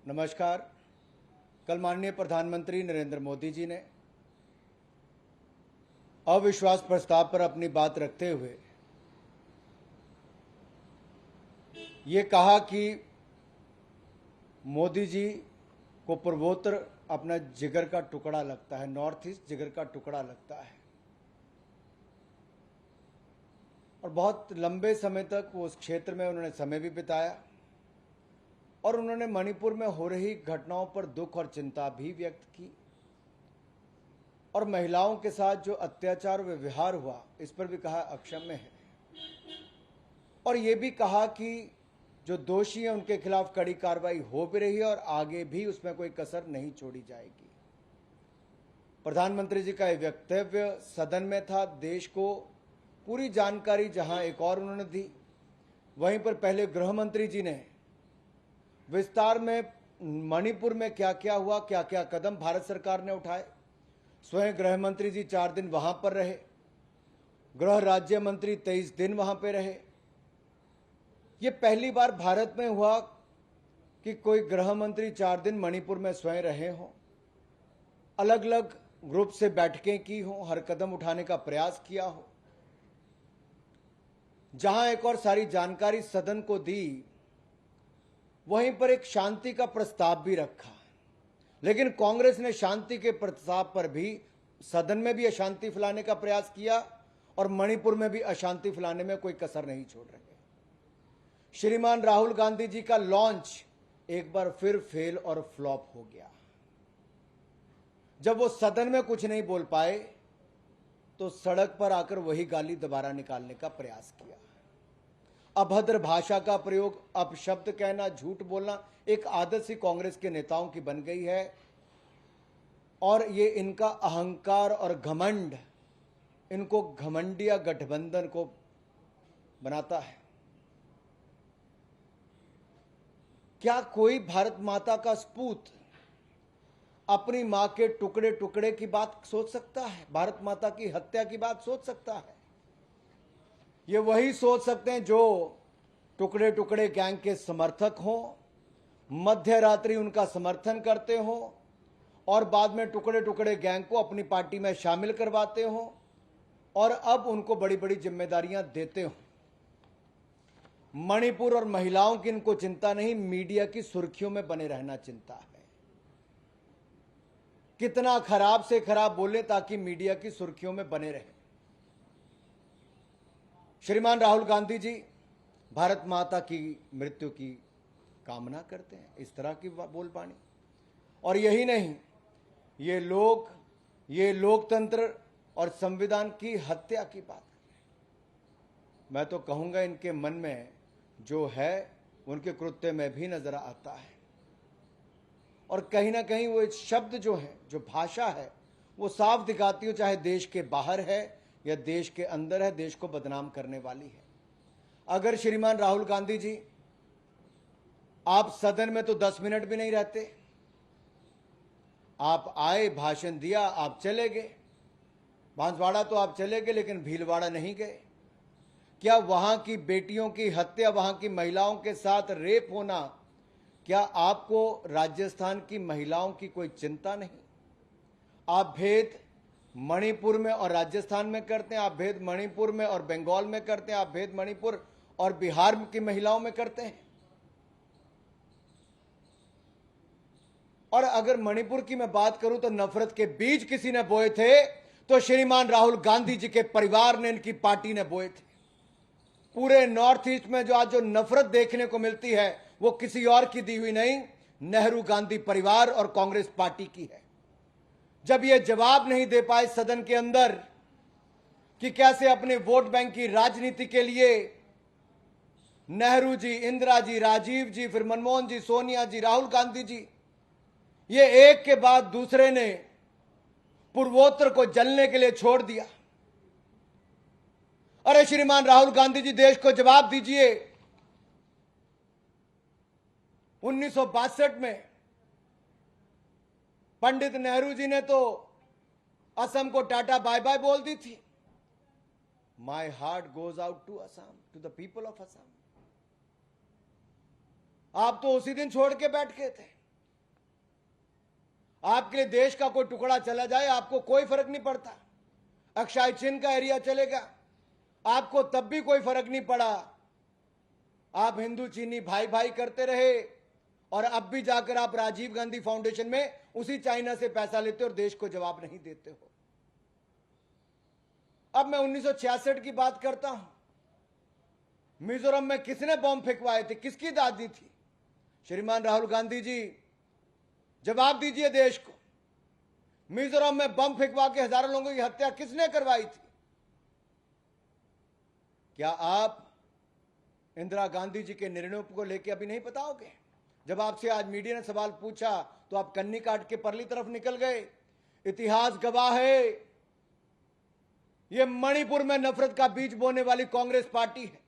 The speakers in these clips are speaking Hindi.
नमस्कार। कल माननीय प्रधानमंत्री नरेंद्र मोदी जी ने अविश्वास प्रस्ताव पर अपनी बात रखते हुए ये कहा कि मोदी जी को पूर्वोत्तर अपना जिगर का टुकड़ा लगता है, नॉर्थ ईस्ट जिगर का टुकड़ा लगता है। और बहुत लंबे समय तक वो उस क्षेत्र में उन्होंने समय भी बिताया और उन्होंने मणिपुर में हो रही घटनाओं पर दुख और चिंता भी व्यक्त की और महिलाओं के साथ जो अत्याचार व व्यवहार हुआ इस पर भी कहा अक्षम्य है और ये भी कहा कि जो दोषी हैं उनके खिलाफ कड़ी कार्रवाई हो भी रही है और आगे भी उसमें कोई कसर नहीं छोड़ी जाएगी। प्रधानमंत्री जी का यह वक्तव्य सदन में था, देश को पूरी जानकारी जहां एक और उन्होंने दी, वहीं पर पहले गृह मंत्री जी ने विस्तार में मणिपुर में क्या क्या हुआ, क्या क्या कदम भारत सरकार ने उठाए। स्वयं गृह मंत्री जी 4 दिन वहां पर रहे, गृह राज्य मंत्री 23 दिन वहां पर रहे। ये पहली बार भारत में हुआ कि कोई गृह मंत्री 4 दिन मणिपुर में स्वयं रहे हों, अलग अलग ग्रुप से बैठकें की हों, हर कदम उठाने का प्रयास किया हो। जहां एक और सारी जानकारी सदन को दी, वहीं पर एक शांति का प्रस्ताव भी रखा, लेकिन कांग्रेस ने शांति के प्रस्ताव पर भी सदन में भी अशांति फैलाने का प्रयास किया और मणिपुर में भी अशांति फैलाने में कोई कसर नहीं छोड़ रहे। श्रीमान राहुल गांधी जी का लॉन्च एक बार फिर फेल और फ्लॉप हो गया। जब वो सदन में कुछ नहीं बोल पाए तो सड़क पर आकर वही गाली दोबारा निकालने का प्रयास किया। अभद्र भाषा का प्रयोग, अपशब्द कहना, झूठ बोलना एक आदत सी कांग्रेस के नेताओं की बन गई है और ये इनका अहंकार और घमंड इनको घमंडिया गठबंधन को बनाता है। क्या कोई भारत माता का सपूत अपनी मां के टुकड़े टुकड़े की बात सोच सकता है? भारत माता की हत्या की बात सोच सकता है? ये वही सोच सकते हैं जो टुकड़े टुकड़े गैंग के समर्थक हों, मध्य रात्रि उनका समर्थन करते हों और बाद में टुकड़े टुकड़े गैंग को अपनी पार्टी में शामिल करवाते हों और अब उनको बड़ी बड़ी जिम्मेदारियां देते हों। मणिपुर और महिलाओं की इनको चिंता नहीं, मीडिया की सुर्खियों में बने रहना चिंता है। कितना खराब से खराब बोले ताकि मीडिया की सुर्खियों में बने रहे। श्रीमान राहुल गांधी जी भारत माता की मृत्यु की कामना करते हैं, इस तरह की बोलबानी। और यही नहीं, ये लोकतंत्र और संविधान की हत्या की बात करते हैं। मैं तो कहूंगा इनके मन में जो है उनके कृत्य में भी नजर आता है और कहीं ना कहीं वो शब्द जो है, जो भाषा है, वो साफ दिखाती हो, चाहे देश के बाहर है या देश के अंदर है, देश को बदनाम करने वाली है। अगर श्रीमान राहुल गांधी जी आप सदन में तो 10 मिनट भी नहीं रहते, आप आए, भाषण दिया, आप चले गए। बांसवाड़ा तो आप चले गए लेकिन भीलवाड़ा नहीं गए। क्या वहां की बेटियों की हत्या, वहां की महिलाओं के साथ रेप होना, क्या आपको राजस्थान की महिलाओं की कोई चिंता नहीं? आप भेद मणिपुर में और राजस्थान में करते हैं, आप भेद मणिपुर में और बंगाल में करते हैं, आप भेद मणिपुर और बिहार की महिलाओं में करते हैं। और अगर मणिपुर की मैं बात करूं तो नफरत के बीज किसी ने बोए थे तो श्रीमान राहुल गांधी जी के परिवार ने, इनकी पार्टी ने बोए थे। पूरे नॉर्थ ईस्ट में जो आज जो नफरत देखने को मिलती है वो किसी और की दी हुई नहीं, नेहरू गांधी परिवार और कांग्रेस पार्टी की है। जब ये जवाब नहीं दे पाए सदन के अंदर कि कैसे अपने वोट बैंक की राजनीति के लिए नेहरू जी, इंदिरा जी, राजीव जी, फिर मनमोहन जी, सोनिया जी, राहुल गांधी जी, ये एक के बाद दूसरे ने पूर्वोत्तर को जलने के लिए छोड़ दिया। अरे श्रीमान राहुल गांधी जी, देश को जवाब दीजिए। 1962 में पंडित नेहरू जी ने तो असम को टाटा बाय बाय बोल दी थी। My heart goes out to Assam, to the people of Assam. आप तो उसी दिन छोड़ के बैठ गए थे। आपके लिए देश का कोई टुकड़ा चला जाए आपको कोई फर्क नहीं पड़ता। अक्षय चिन्ह का एरिया चलेगा, आपको तब भी कोई फर्क नहीं पड़ा। आप हिंदू चीनी भाई भाई करते रहे और अब भी जाकर आप राजीव गांधी फाउंडेशन में उसी चाइना से पैसा लेते और देश को जवाब नहीं देते हो। अब मैं 1966 की बात करता हूं। मिजोरम में किसने बॉम्ब फेंकवाए थे, किसकी दादी थी? श्रीमान राहुल गांधी जी, जवाब दीजिए देश को। मिजोरम में बम फेंकवा के हजारों लोगों की हत्या किसने करवाई थी? क्या आप इंदिरा गांधी जी के निर्णयों को लेकर अभी नहीं बताओगे? जब आपसे आज मीडिया ने सवाल पूछा तो आप कन्नी काट के परली तरफ निकल गए। इतिहास गवाह है, यह मणिपुर में नफरत का बीज बोने वाली कांग्रेस पार्टी है।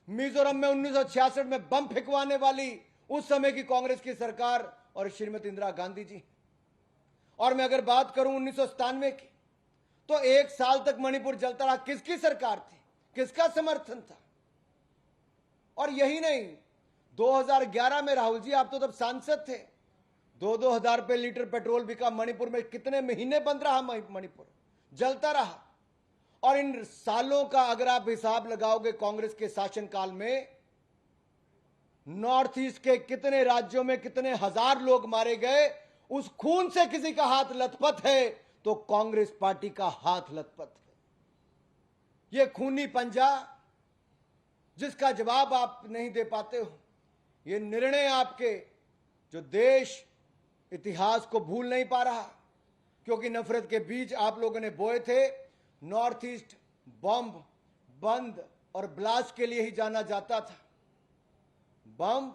मिजोरम में 1966 में बम फेंकवाने वाली उस समय की कांग्रेस की सरकार और श्रीमती इंदिरा गांधी जी। और मैं अगर बात करूं 1997 की, तो 1 साल तक मणिपुर जलता रहा। किसकी सरकार थी, किसका समर्थन था? और यही नहीं, 2011 में राहुल जी आप तो तब सांसद थे, 2-2 हजार रुपए लीटर पेट्रोल बिका मणिपुर में। कितने महीने बंद रहा मणिपुर, जलता रहा। और इन सालों का अगर आप हिसाब लगाओगे कांग्रेस के शासनकाल में, नॉर्थ ईस्ट के कितने राज्यों में कितने हजार लोग मारे गए, उस खून से किसी का हाथ लथपथ है तो कांग्रेस पार्टी का हाथ लथपथ है। यह खूनी पंजा जिसका जवाब आप नहीं दे पाते हो, यह निर्णय आपके जो देश इतिहास को भूल नहीं पा रहा, क्योंकि नफरत के बीज आप लोगों ने बोए थे। नॉर्थ ईस्ट बम बंद और ब्लास्ट के लिए ही जाना जाता था। बम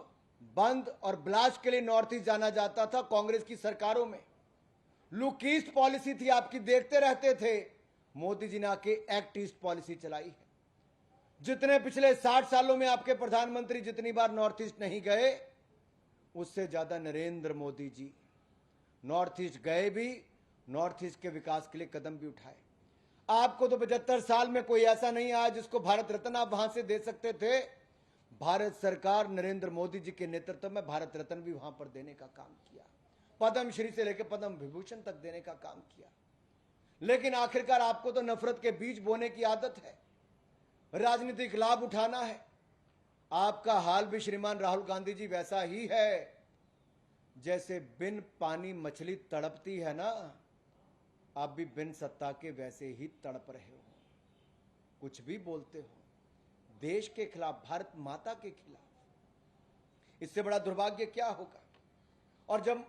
बंद और ब्लास्ट के लिए नॉर्थ ईस्ट जाना जाता था कांग्रेस की सरकारों में। लुक ईस्ट पॉलिसी थी आपकी, देखते रहते थे। मोदी जी ने आके एक्ट ईस्ट पॉलिसी चलाई है। जितने पिछले 60 सालों में आपके प्रधानमंत्री जितनी बार नॉर्थ ईस्ट नहीं गए, उससे ज्यादा नरेंद्र मोदी जी नॉर्थ ईस्ट गए भी, नॉर्थ ईस्ट के विकास के लिए कदम भी उठाए। आपको तो 75 साल में कोई ऐसा नहीं आया जिसको भारत रत्न आप वहां से दे सकते थे। भारत सरकार नरेंद्र मोदी जी के नेतृत्व में भारत रत्न भी वहां पर देने का काम किया, पद्म श्री से लेकर पद्म विभूषण तक देने का काम किया। लेकिन आखिरकार आपको तो नफरत के बीज बोने की आदत है, राजनीतिक लाभ उठाना है। आपका हाल भी श्रीमान राहुल गांधी जी वैसा ही है जैसे बिन पानी मछली तड़पती है ना, आप भी बिन सत्ता के वैसे ही तड़प रहे हो। कुछ भी बोलते हो देश के खिलाफ, भारत माता के खिलाफ। इससे बड़ा दुर्भाग्य क्या होगा? और जब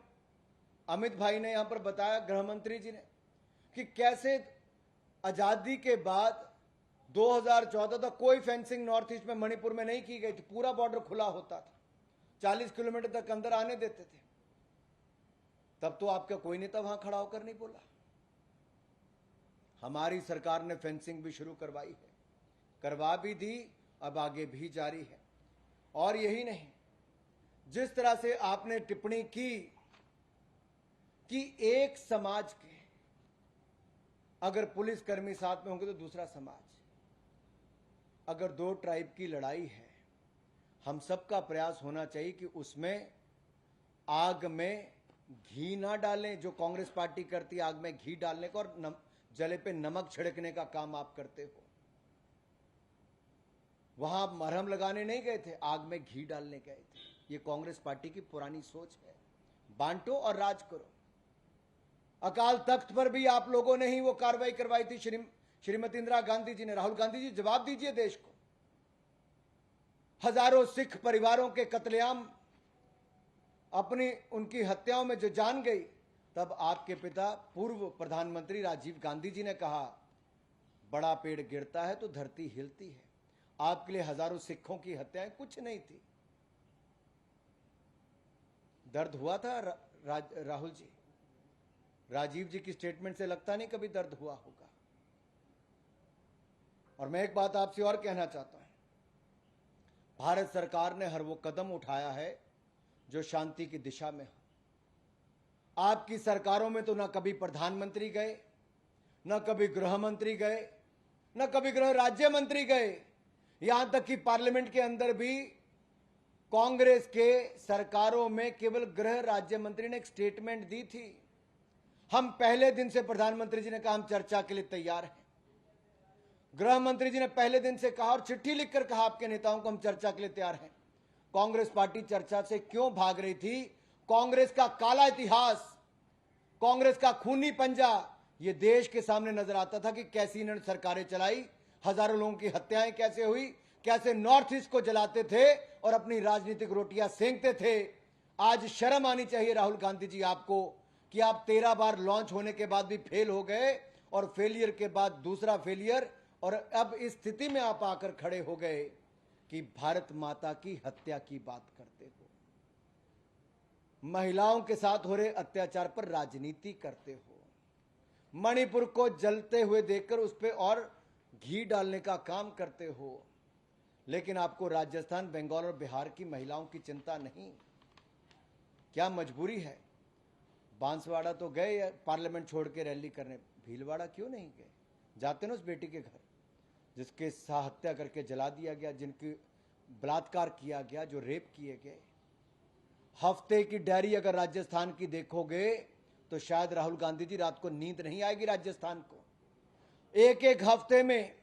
अमित भाई ने यहां पर बताया, गृह मंत्री जी ने, कि कैसे आजादी के बाद 2014 तक कोई फेंसिंग नॉर्थ ईस्ट में मणिपुर में नहीं की गई थी, पूरा बॉर्डर खुला होता था, 40 किलोमीटर तक अंदर आने देते थे। तब तो आपका कोई नेता वहां खड़ा होकर नहीं बोला। हमारी सरकार ने फेंसिंग भी शुरू करवाई है, करवा भी दी, अब आगे भी जारी है। और यही नहीं, जिस तरह से आपने टिप्पणी की कि एक समाज के अगर पुलिसकर्मी साथ में होंगे तो दूसरा समाज, अगर 2 ट्राइब की लड़ाई है, हम सबका प्रयास होना चाहिए कि उसमें आग में घी ना डालें, जो कांग्रेस पार्टी करती है आग में घी डालने का और जले पे नमक छिड़कने का काम आप करते हो। वहां आप मरहम लगाने नहीं गए थे, आग में घी डालने गए थे। ये कांग्रेस पार्टी की पुरानी सोच है, बांटो और राज करो। अकाल तख्त पर भी आप लोगों ने ही वो कार्रवाई करवाई थी, श्रीमती इंदिरा गांधी जी ने। राहुल गांधी जी जवाब दीजिए देश को। हजारों सिख परिवारों के कत्लेआम, अपनी उनकी हत्याओं में जो जान गई, तब आपके पिता पूर्व प्रधानमंत्री राजीव गांधी जी ने कहा, बड़ा पेड़ गिरता है तो धरती हिलती है। आपके लिए हजारों सिखों की हत्याएं कुछ नहीं थी। दर्द हुआ था राहुल जी? राजीव जी की स्टेटमेंट से लगता नहीं कभी दर्द हुआ होगा। और मैं एक बात आपसे और कहना चाहता हूं, भारत सरकार ने हर वो कदम उठाया है जो शांति की दिशा में हो। आपकी सरकारों में तो ना कभी प्रधानमंत्री गए, ना कभी गृह मंत्री गए, ना कभी गृह राज्य मंत्री गए। यहां तक कि पार्लियामेंट के अंदर भी कांग्रेस के सरकारों में केवल गृह राज्य मंत्री ने एक स्टेटमेंट दी थी हम पहले दिन से प्रधानमंत्री जी ने कहा हम चर्चा के लिए तैयार हैं। गृह मंत्री जी ने पहले दिन से कहा और चिट्ठी लिखकर कहा आपके नेताओं को हम चर्चा के लिए तैयार हैं। कांग्रेस पार्टी चर्चा से क्यों भाग रही थी? कांग्रेस का काला इतिहास, कांग्रेस का खूनी पंजा ये देश के सामने नजर आता था कि कैसी इन्होंने सरकारें चलाई, हजारों लोगों की हत्याएं कैसे हुई, कैसे नॉर्थ ईस्ट को जलाते थे और अपनी राजनीतिक रोटियां सेंकते थे। आज शर्म आनी चाहिए राहुल गांधी जी आपको कि आप 13 बार लॉन्च होने के बाद भी फेल हो गए और फेलियर के बाद दूसरा फेलियर, और अब इस स्थिति में आप आकर खड़े हो गए कि भारत माता की हत्या की बात करते हो, महिलाओं के साथ हो रहे अत्याचार पर राजनीति करते हो, मणिपुर को जलते हुए देखकर उस पर और घी डालने का काम करते हो। लेकिन आपको राजस्थान, बंगाल और बिहार की महिलाओं की चिंता नहीं। क्या मजबूरी है? बांसवाड़ा तो गए पार्लियामेंट छोड़ के रैली करने, भीलवाड़ा क्यों नहीं गए? जाते ना उस बेटी के घर जिसके हत्या करके जला दिया गया, जिनकी बलात्कार किया गया, जो रेप किए गए। हफ्ते की डायरी अगर राजस्थान की देखोगे तो शायद राहुल गांधी जी रात को नींद नहीं आएगी राजस्थान को। एक एक हफ्ते में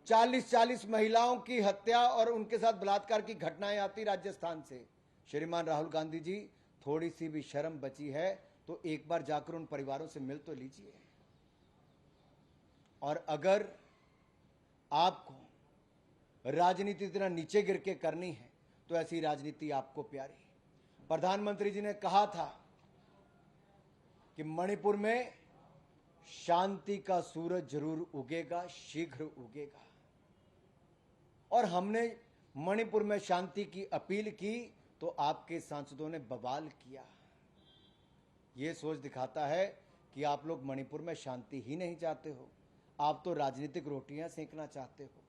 40-40 महिलाओं की हत्या और उनके साथ बलात्कार की घटनाएं आती राजस्थान से। श्रीमान राहुल गांधी जी, थोड़ी सी भी शर्म बची है तो एक बार जाकर उन परिवारों से मिल तो लीजिए। और अगर आपको राजनीति इतना नीचे गिर के करनी है तो ऐसी राजनीति आपको प्यारी। प्रधानमंत्री जी ने कहा था कि मणिपुर में शांति का सूरज जरूर उगेगा, शीघ्र उगेगा। और हमने मणिपुर में शांति की अपील की तो आपके सांसदों ने बवाल किया। यह सोच दिखाता है कि आप लोग मणिपुर में शांति ही नहीं चाहते हो, आप तो राजनीतिक रोटियां सेंकना चाहते हो।